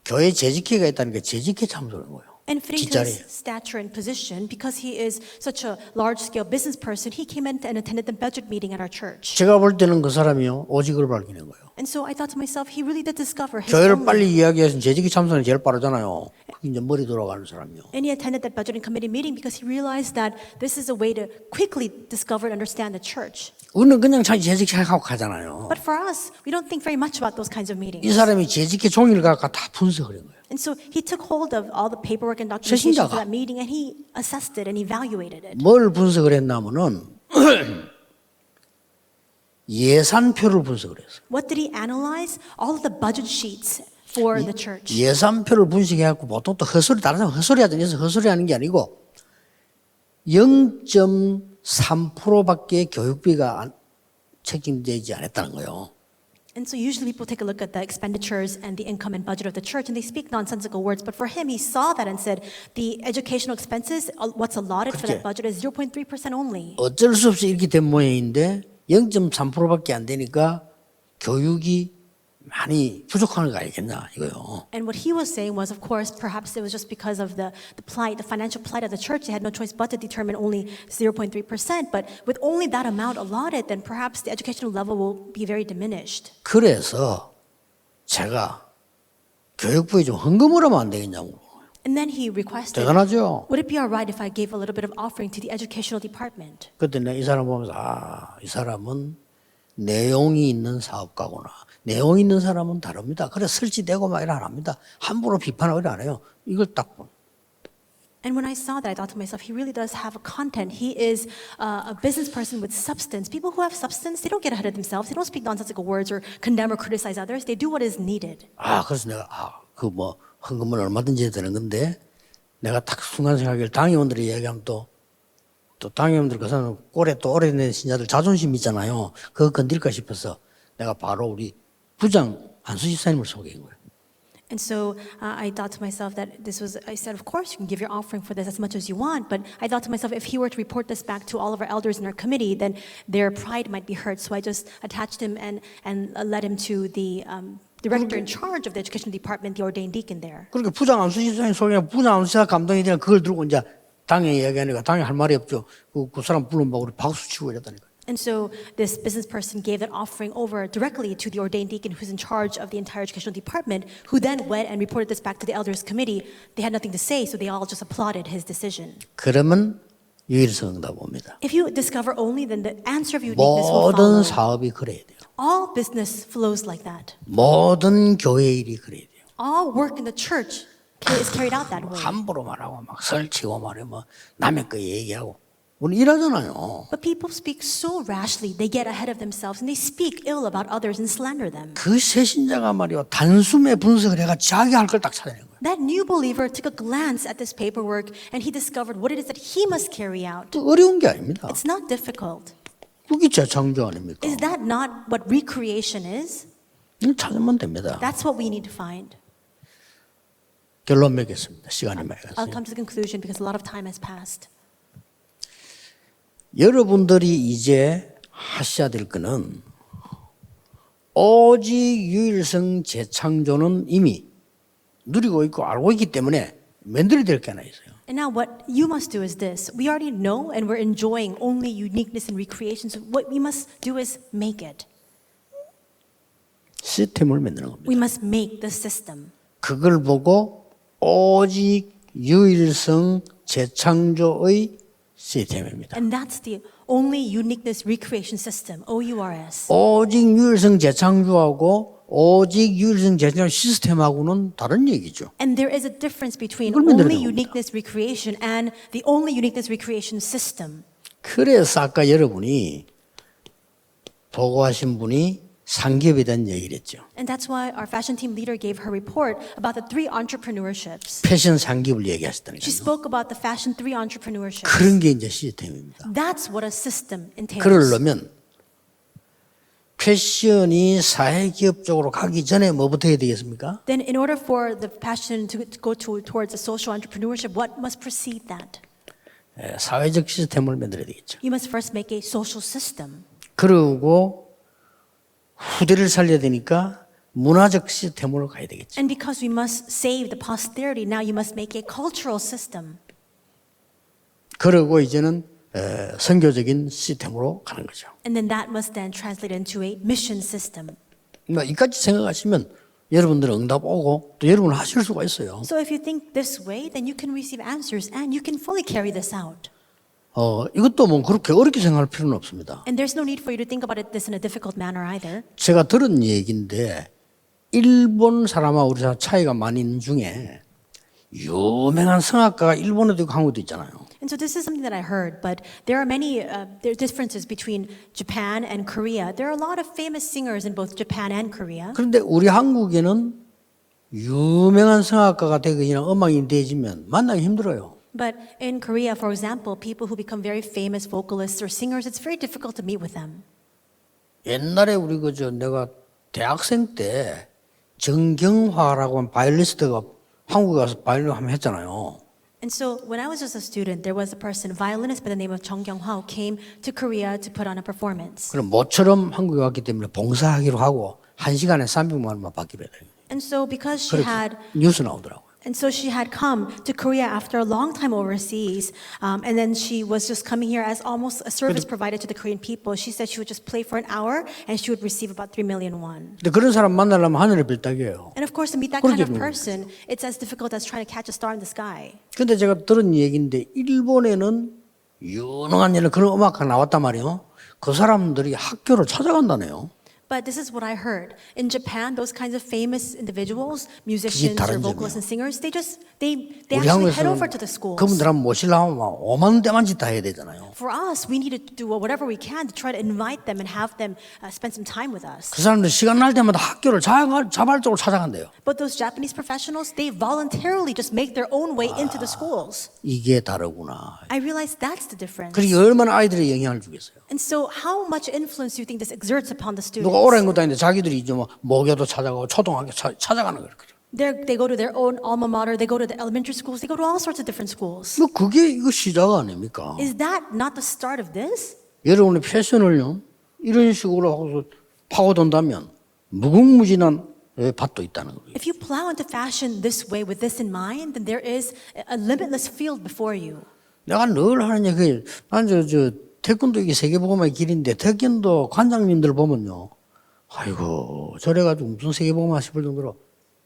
교회 재직회가 있다는 게 재직회 참석하는 거예요. And fitting to 뒷자리에. his stature and position, because he is such a large-scale business person, he came in and attended the budget meeting at our church. 제가 볼 때는 그 사람이요 오직을 발견한 거예요. And so I thought to myself, he really did discover his 교회를 only. 빨리 이야기해서 재직회 참석이 제일 빠르잖아요. 그게 이제 머리 돌아가는 사람이요. And he attended that budgeting committee meeting because he realized that this is a way to quickly discover and understand the church. 우리는 그냥 자기 재직회 하고 가잖아요. But for us, we don't think very much about those kinds of 이 meetings. 사람이 재직회 종이를 갖고 다 분석을 한 거예요. And so he took hold of all the paperwork and documentation 새신자가. for that meeting, and he assessed it and evaluated it. 뭘 분석을 했냐면은 예산표를 분석을 했어요. What did he analyze? All of the budget sheets for the church. 예산표를 분석해갖고 보통 또 헛소리 다른 사람 헛소리 하더니 헛소리 하는 게 아니고 0.3%밖에 교육비가 책정되지 않았다는 거예요. And so usually people take a look at the expenditures and the income and budget of the church, and they speak nonsensical words. But for him, he saw that and said, the educational expenses, what's allotted for that budget is 0.3% only. 어쩔 수 없이 이렇게 된 모양인데 0.3%밖에 안 되니까 교육이 많이 부족한 거 아니겠냐 이거요. And what he was saying was, of course, perhaps it was just because of the plight, the financial plight of the church. They had no choice but to determine only 0.3%. But with only that amount allotted, then perhaps the educational level will be very diminished. 그래서 제가 교육부에 좀 헌금을 하면 안 되겠냐고. And then he requested, 대단하죠. would it be all right if I gave a little bit of offering to the educational department? 그때 내가 이 사람 보면서 이 사람은 내용이 있는 사업가구나. 내용 있는 사람은 다릅니다. 그래 설치되고 막 이래 안 합니다. 함부로 비판하고 이래 안 해요. 이걸 딱 보. And when I saw that, I thought to myself, he really does have a content. He is a business person with substance. People who have substance, they don't get ahead of themselves. They don't speak nonsensical words or condemn or criticize others. They do what is needed. 그래서 내가 그 뭐 헌금은 얼마든지 해야 되는 건데 내가 딱 순간 생각을 당회원들이 얘기하면 또 당회원들 그 사람 꼴에 또 오래된 신자들 자존심 있잖아요. 그거 건들까 싶어서 내가 바로 우리 부장 안수 집사님을 소개한 거예요. And so I thought to myself that I said, of course, you can give your offering for this as much as you want. But I thought to myself, if he were to report this back to all of our elders in our committee, then their pride might be hurt. So I just attached him and led him to the director in charge of the education department, the ordained deacon there. 그러니까 부장 안수 집사님 소개하면 부장 안수 집사 감독이 되면 그걸 들고 이제 당에 이야기하니까 당에 할 말이 없죠. 그 사람 불러보고 우리 박수 치고 이랬다니까. And so this business person gave that offering over directly to the ordained deacon who's in charge of the entire educational department, who then went and reported this back to the elders committee. They had nothing to say, so they all just applauded his decision. 그러면 유일성 응답 옵니다. If you discover only, then the answer of uniqueness will 모든 follow. 사업이 그래야 돼요. All business flows like that. 모든 교회 일이 그래야 돼요. All work in the church is carried out that way. 함부로 말하고 막 설치고 말해 뭐 남의 거 얘기하고 우리 일하잖아요. But people speak so rashly, they get ahead of themselves and they speak ill about others and slander them. 그 새신자가 말이요 단숨에 분석을 해가 자기 할 걸 딱 찾아내는 거예요. That new believer took a glance at this paperwork and he discovered what it is that he must carry out. 어려운 게 아닙니다. It's not difficult. 그게 재창조 아닙니까? Is that not what recreation is? 이걸 찾으면 됩니다. That's what we need to find. 결론 맺겠습니다. 시간이 많이 I'll 갔어요. come to the conclusion because a lot of time has passed. 여러분들이 이제 하셔야 될 거는 오직 유일성 재창조는 이미 누리고 있고 알고 있기 때문에 만들어야 될 게 하나 있어요. And now what you must do is this. We already know and we're enjoying only uniqueness and recreation. So what we must do is make it. 시스템을 만드는 겁니다. We must make the system. 그걸 보고 오직 유일성 재창조의 시스템입니다. And that's the only uniqueness recreation system, OURS. 오직 유일성 재창조하고 오직 유일성 재창조 시스템하고는 다른 얘기죠. And there is a difference between 이걸 만들어야 only 됩니다. uniqueness recreation and the only uniqueness recreation system. 그래서 아까 여러분이 보고하신 분이 상기업에 대한 얘기를 했죠. And that's why our fashion team leader gave her report about the 3 entrepreneurships. 패션 상기업을 She 얘기하셨다니까요. spoke about the fashion 3 entrepreneurships. 그런 게 이제 시스템입니다. That's what a system entails. 그러려면 패션이 사회기업 쪽으로 가기 전에 뭐부터 해야 되겠습니까? Then in order for the passion to go towards the social entrepreneurship, what must precede that? 사회적 시스템을 만들어야 되겠죠. You must first make a social system. 그리고 후대를 살려야 되니까 문화적 시스템으로 가야 되겠죠. And because we must save the posterity, now you must make a cultural system. 그리고 이제는 선교적인 시스템으로 가는 거죠. And then that must then translate into a mission system. 이까지 생각하시면 여러분들은 응답 오고 또 여러분은 하실 수가 있어요. So if you think this way, then you can receive answers and you can fully carry this out. 이것도 뭐 그렇게 어렵게 생각할 필요는 없습니다. And there's no need for you to think about this in a difficult manner either. 제가 들은 얘기인데 일본 사람하고 우리 사람 차이가 많이 있는 중에 유명한 성악가가 일본에도 있고 한국에도 있잖아요. And so this is something that I heard, but there are many there are differences between Japan and Korea. There are a lot of famous singers in both Japan and Korea. 그런데 우리 한국에는 유명한 성악가가 되거나 음악이 되지면 만나기 힘들어요. But in Korea, for example, people who become very famous vocalists or singers, it's very difficult to meet with them. 옛날에 우리 내가 대학생 때 정경화라고 하는 바이올리스트가 한국에 가서 바이올린 한번 했잖아요. And so when I was just a student, there was a person, violinist by the name of Chung Kyung-hwa, who came to Korea to put on a performance. 그럼 모처럼 한국에 왔기 때문에 봉사하기로 하고 1시간에 300만 원만 받기로 해요. And so because she had 뉴스 나오더라고요. And so she had come to Korea after a long time overseas, and then she was just coming here as almost a service provided to the Korean people. She said she would just play for an hour, and she would receive about 3 million won. 근데 그런 사람 만나려면 하늘의 별따기예요. And of course, to meet that kind of person, it's as difficult as trying to catch a star in the sky. 근데 제가 들은 얘기인데 일본에는 유능한 그런 음악가 나왔단 말이에요. 그 사람들이 학교를 찾아간다네요. But this is what I heard. In Japan, those kinds of famous individuals, musicians or 다른 vocalists and singers, they 우리 actually head over 한국에서는 to the schools. 그분들 한번 모시려면 막 5만 대만 짓다 해야 되잖아요. For us, we need to do whatever we can to try to invite them and have them spend some time with us. 그 사람들 시간 날 때마다 학교를 자발적으로 찾아간대요. But those Japanese professionals, they voluntarily just make their own way into the schools. 이게 다르구나. I realize that's the difference. 그리고 얼마나 아이들에 영향을 주겠어요. And so how much influence do you think this exerts upon the students? 누가 오랜 것도 아닌데 자기들이 이제 뭐 모교도 찾아가고 초등학교 찾아가는 거예요. They go to their own alma mater, they go to the elementary schools, they go to all sorts of different schools. 뭐 그게 이거 시작 아닙니까? Is that not the start of this? 여러분의 패션을요 이런 식으로 하고서 파고든다면 무궁무진한 밭도 있다는 거예요. If you plow into fashion this way with this in mind, then there is a limitless field before you. 내가 늘 하는 얘기, 난 태권도 이게 세계보고마의 길인데 태권도 관장님들 보면요, 아이고 저래가지고 무슨 세계보고마 싶을 정도로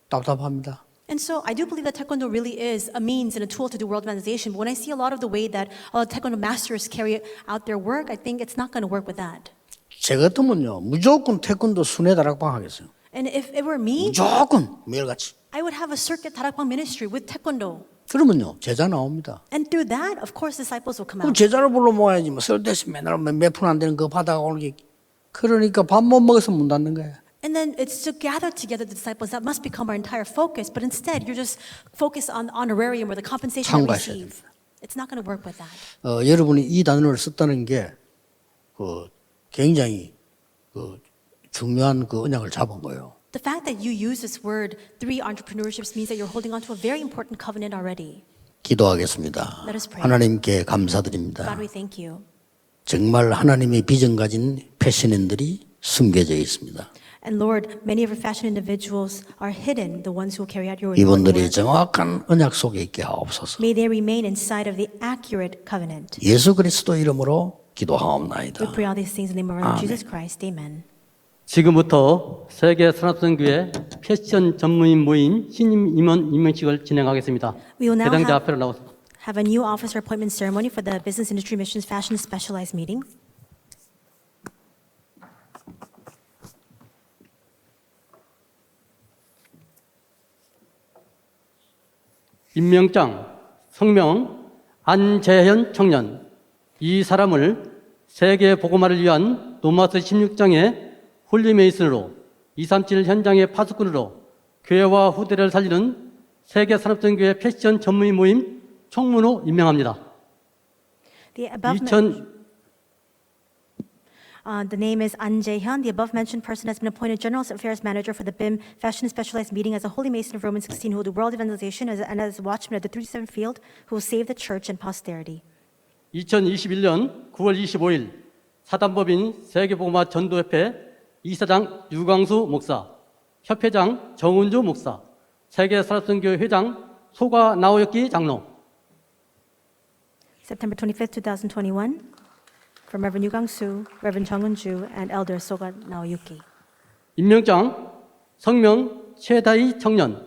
답답합니다. And so I do believe that Taekwondo really is a means and a tool to do world organization. But when I see a lot of the way that Taekwondo masters carry out their work, I think it's not going to work with that. 제 같으면요 무조건 태권도 순회 다락방 하겠어요. And if it were me, 무조건 매일같이. I would have a circuit Tarakbang ministry with Taekwondo. 그러면요 제자 나옵니다. And through that, of course, disciples will come 그럼 out. 제자를 불러 모아야지 뭐 쓸데없이 맨날 몇 푼 안 되는 거 받아가 오는 게 그러니까 밥 못 먹어서 문 닫는 거야. And then it's to gather together the disciples that must become our entire focus. But instead, you're just focused on honorarium or the compensation we 참고하셔야 receive. It's not going to work with that. 여러분이 이 단어를 썼다는 게 굉장히 중요한 언약을 잡은 거예요. The fact that you use this word, 3 entrepreneurships, means that you're holding on to a very important covenant already. 기도하겠습니다. Let us pray. 하나님께 감사드립니다. God, we thank you. 정말 하나님의 비전 가진 패션인들이 숨겨져 있습니다. And Lord, many of our fashion individuals are hidden, the ones who will carry out your important 이분들이 work. 정확한 언약 속에 있게 하옵소서. May they remain inside of the accurate covenant. 예수 그리스도 이름으로 We 기도하옵나이다. pray all these things in the name of our Lord Jesus Christ. Amen. 지금부터 세계 산업선교회 패션 전문인 모임 신임 임원 임명식을 진행하겠습니다. We will now 대장자 have- 앞으로 나오세요. Have a new officer appointment ceremony for the Business Industry Missions Fashion Specialized Meeting. 임명장, 성명, 안재현 청년. 이 사람을 세계 복음화를 위한 로마서 16장의 홀리메이슨으로 237 현장의 파수꾼으로 교회와 후대를 살리는 세계 산업선교회 패션 전문인 모임 총무로 임명합니다. The above the name is An Jae-hyun. The above-mentioned person has been appointed General Affairs Manager for the BIM Fashion Specialized Meeting as a Holy Mason of Romans 16 who will do world evangelization and as watchman of the 37th field who will save the church and posterity. 2021년 9월 25일 사단법인 세계복음화 전도협회 이사장 유광수 목사, 협회장 정은주 목사, 세계산업선교회 회장 소가 나오였기 장로, September 25th, 2021, from Reverend Yu Gang-soo, Reverend Chung Eun-ju, and Elder Soga Naoyuki. 임명장, 성명 최다희 청년,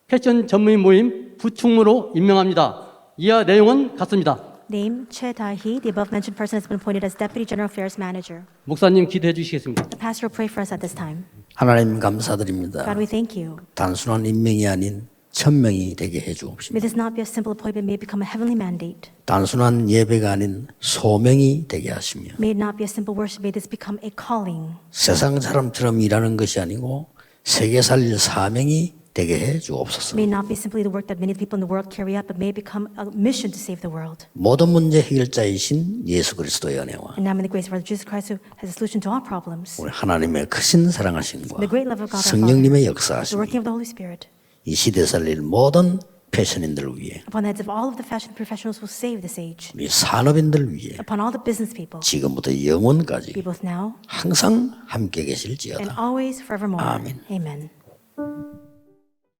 패션 전문인 모임 부총무로 임명합니다. 이하 내용은 같습니다. Name, Che Tae-hee. The above-mentioned person has been appointed as Deputy General Affairs Manager. 목사님 기도해 주시겠습니다. The pastor will pray for us at this time. 하나님 감사드립니다. God, we thank you. 단순한 임명이 아닌 천명이 되게 May 해주옵시고 this not be a simple appointment, may it become a heavenly mandate. 단순한 예배가 아닌 소명이 되게 하시며 May it not be a simple worship, may this become a calling. 세상 사람처럼 일하는 것이 아니고 세계 살릴 사명이 되게 해 주옵소서. May it not be simply the work that many people in the world carry out, but may it become a mission to save the world. 모든 문제 해결자이신 예수 그리스도의 은혜와 And now in the grace of our Lord Jesus Christ, who has a solution to all problems, 우리 하나님의 크신 사랑하심과 the great love of God our 성령님의 Father, the 역사하심 working of the Holy Spirit, 이 시대 살릴 모든 패션인들을 위해 upon the heads of all of the fashion professionals who will save this age, 우리 산업인들을 위해 upon all the business people, 지금부터 영원까지 be both now 항상 함께 and 계실지어다. always forevermore. Amen. Amen.